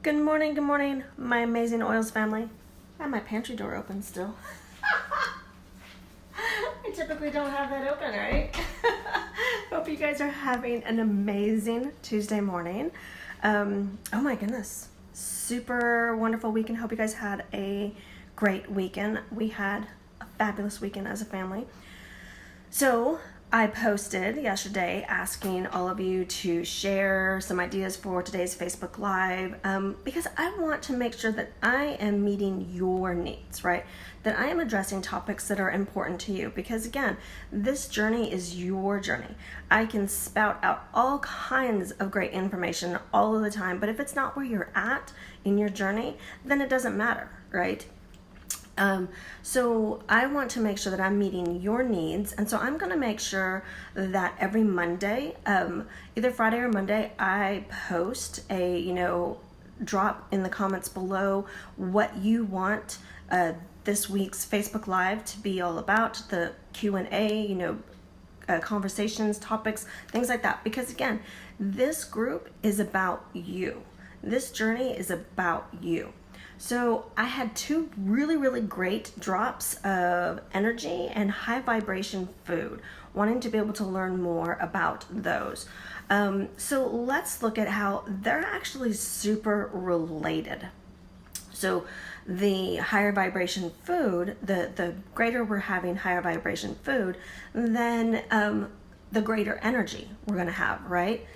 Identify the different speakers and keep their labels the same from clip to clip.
Speaker 1: good morning, my amazing oils family. I have my pantry door open still. I typically don't have that open, right? Hope you guys are having an amazing Tuesday morning. Oh my goodness, super wonderful weekend. Hope you guys had a great weekend. We had a fabulous weekend as a family. So I posted yesterday asking all of you to share some ideas for today's Facebook Live because I want to make sure that I am meeting your needs, right? That I am addressing topics that are important to you because, again, this journey is your journey. I can spout out all kinds of great information all of the time, but if it's not where you're at in your journey, then it doesn't matter, right? So I want to make sure that I'm meeting your needs, and so I'm going to make sure that every Monday, either Friday or Monday, I post a, drop in the comments below what you want this week's Facebook Live to be all about, the Q&A, conversations, topics, things like that. Because again, this group is about you. This journey is about you. So I had two really great drops of energy and high vibration food, wanting to be able to learn more about those. So let's look at how they're actually super related. So the higher vibration food, the greater we're having higher vibration food, then the greater energy we're going to have, right?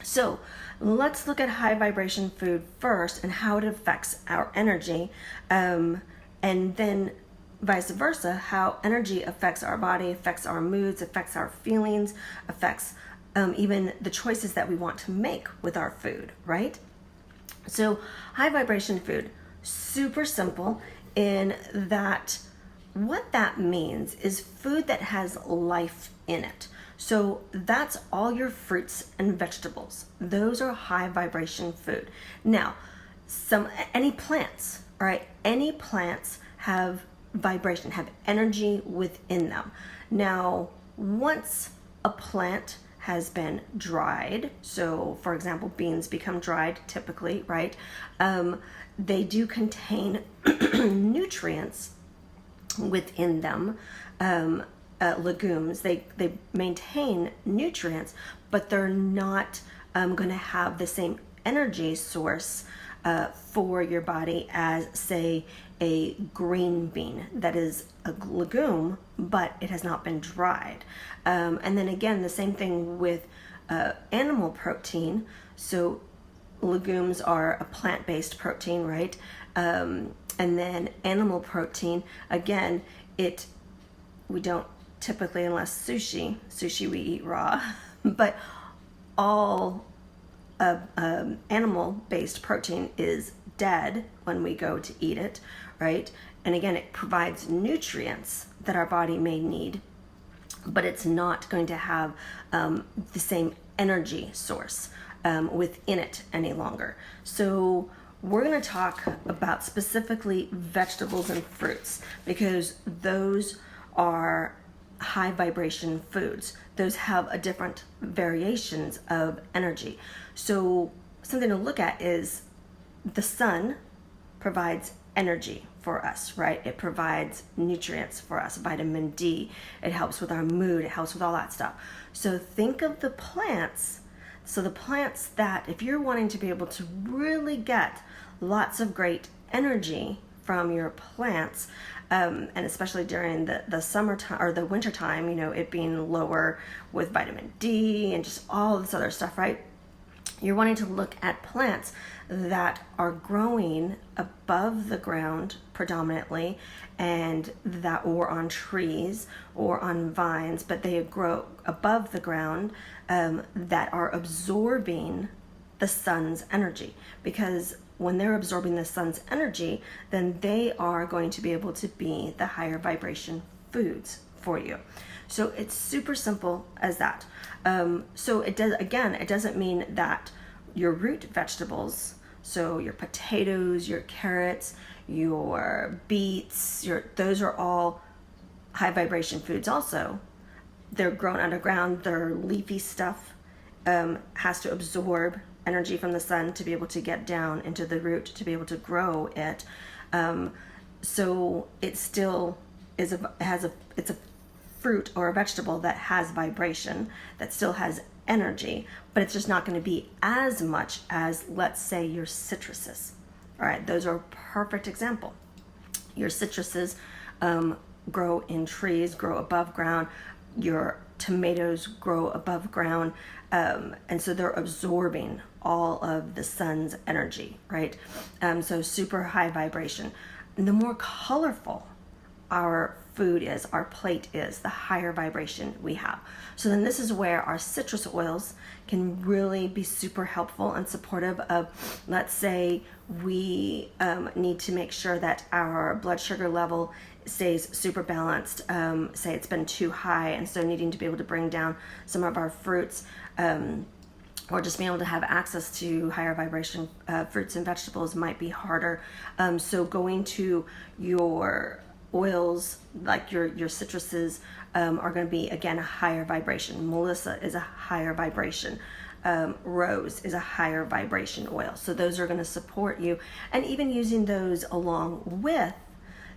Speaker 1: So let's look at high vibration food first and how it affects our energy, and then vice versa, how energy affects our body, affects our moods, affects our feelings, affects even the choices that we want to make with our food, right? So high vibration food, super simple in that what that means is food that has life in it. So that's all your fruits and vegetables. Those are high vibration food. Now, any plants, all right? Any plants have vibration, have energy within them. Now, once a plant has been dried, so for example, beans become dried typically, right? They do contain nutrients within them. Legumes, they maintain nutrients, but they're not going to have the same energy source for your body as, say, a green bean that is a legume, but it has not been dried. And then again, the same thing with animal protein. So legumes are a plant-based protein, right? And then animal protein, again, we don't typically, unless sushi we eat raw, but all animal-based protein is dead when we go to eat it, right? And again, it provides nutrients that our body may need, but it's not going to have the same energy source within it any longer. So we're going to talk about specifically vegetables and fruits because those are high vibration foods. Those have a different variations of energy. So something to look at is the sun provides energy for us, right? It provides nutrients for us, vitamin D. It helps with our mood. It helps with all that stuff. So think of the plants. So the plants that, if you're wanting to be able to really get lots of great energy from your plants, and especially during the summertime or the wintertime, it being lower with vitamin D and just all this other stuff, right? You're wanting to look at plants that are growing above the ground predominantly, and that or on trees or on vines, but they grow above the ground, that are absorbing the sun's energy, because when they're absorbing the sun's energy, then they are going to be able to be the higher vibration foods for you. So it's super simple as that. So it doesn't mean that your root vegetables, so your potatoes, your carrots, your beets, those are all high vibration foods also. They're grown underground, their leafy stuff has to absorb energy from the sun to be able to get down into the root to be able to grow it. So it still is it's a fruit or a vegetable that has vibration, that still has energy, but it's just not going to be as much as, let's say, your citruses. All right, those are a perfect example. Your citruses grow in trees, grow above ground. Your tomatoes grow above ground, and so they're absorbing all of the sun's energy, right? So super high vibration. And the more colorful our food is, our plate is, the higher vibration we have. So then this is where our citrus oils can really be super helpful and supportive of, let's say we need to make sure that our blood sugar level stays super balanced. Say it's been too high, and so needing to be able to bring down some of our fruits, or just being able to have access to higher vibration fruits and vegetables might be harder. So going to your oils, like your citruses, are going to be, again, a higher vibration. Melissa is a higher vibration. Rose is a higher vibration oil. So those are going to support you. And even using those along with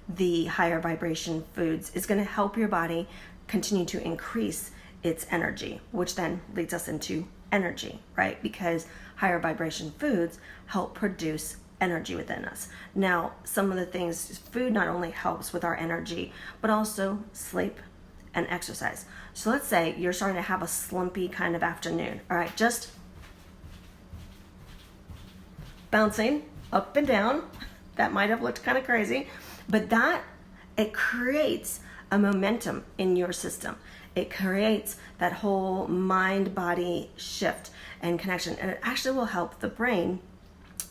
Speaker 1: the higher vibration foods is going to help your body continue to increase its energy, which then leads us into energy, right? Because higher vibration foods help produce energy within us. Now, some of the things, food not only helps with our energy, but also sleep and exercise. So let's say you're starting to have a slumpy kind of afternoon, all right, just bouncing up and down. That might have looked kind of crazy, but it creates a momentum in your system. It creates that whole mind-body shift and connection, and it actually will help the brain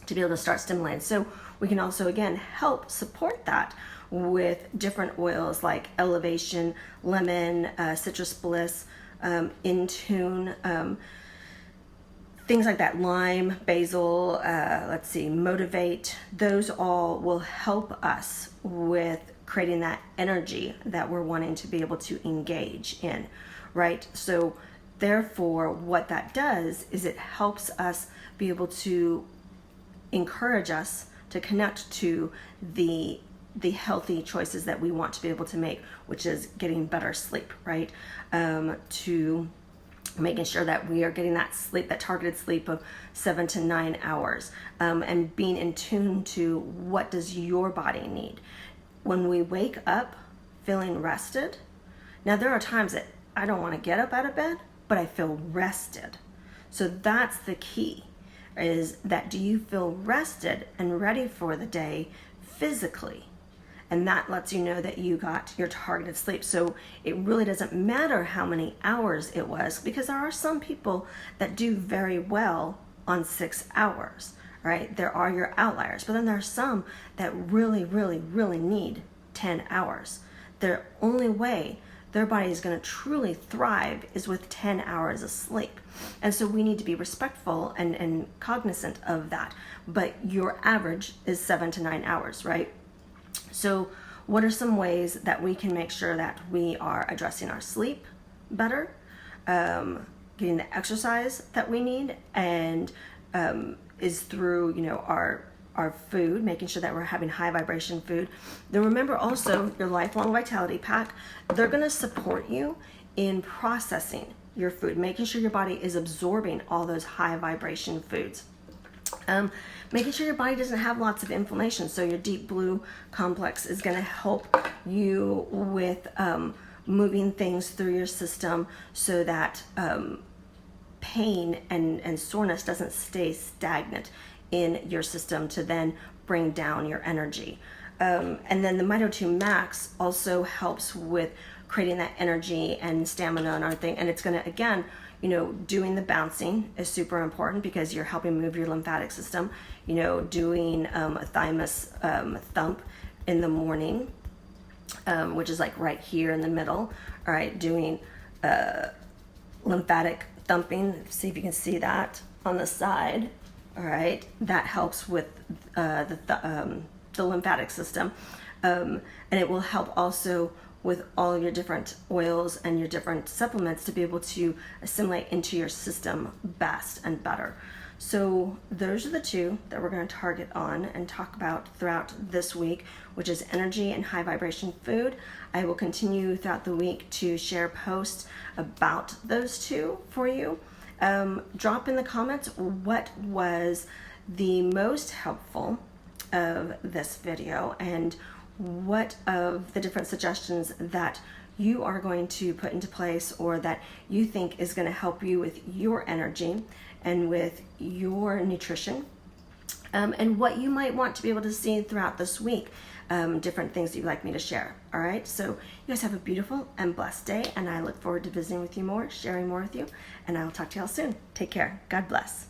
Speaker 1: to be able to start stimulating. So we can also, again, help support that with different oils like Elevation, Lemon, Citrus Bliss, Intune, things like that, Lime, Basil, Motivate. Those all will help us with creating that energy that we're wanting to be able to engage in, right? So therefore, what that does is it helps us be able to encourage us to connect to the healthy choices that we want to be able to make, which is getting better sleep, right? To making sure that we are getting that sleep, that targeted sleep of 7 to 9 hours, and being in tune to what does your body need. When we wake up feeling rested, now there are times that I don't want to get up out of bed, but I feel rested. So that's the key, is that do you feel rested and ready for the day physically? And that lets you know that you got your targeted sleep. So it really doesn't matter how many hours it was, because there are some people that do very well on 6 hours, right? There are your outliers, but then there are some that really, really, really need 10 hours. Their only way their body is going to truly thrive is with 10 hours of sleep. And so we need to be respectful and cognizant of that. But your average is 7 to 9 hours, right? So what are some ways that we can make sure that we are addressing our sleep better, getting the exercise that we need, and is through, our food, making sure that we're having high vibration food. Then remember also your Lifelong Vitality Pack. They're going to support you in processing your food, making sure your body is absorbing all those high vibration foods. Making sure your body doesn't have lots of inflammation. So your Deep Blue Complex is going to help you with moving things through your system so that pain and soreness doesn't stay stagnant in your system to then bring down your energy. And then the Mito 2 Max also helps with creating that energy and stamina and our thing. And it's going to, again, doing the bouncing is super important because you're helping move your lymphatic system. Doing a thymus thump in the morning, which is like right here in the middle. All right, doing lymphatic thumping. See if you can see that on the side. All right, that helps with the lymphatic system, and it will help also with all your different oils and your different supplements to be able to assimilate into your system best and better. So those are the two that we're going to target on and talk about throughout this week, which is energy and high vibration food. I will continue throughout the week to share posts about those two for you. Drop in the comments what was the most helpful of this video and what of the different suggestions that you are going to put into place or that you think is going to help you with your energy and with your nutrition, and what you might want to be able to see throughout this week, different things that you'd like me to share. All right, so you guys have a beautiful and blessed day, and I look forward to visiting with you more, sharing more with you, and I will talk to y'all soon. Take care. God bless.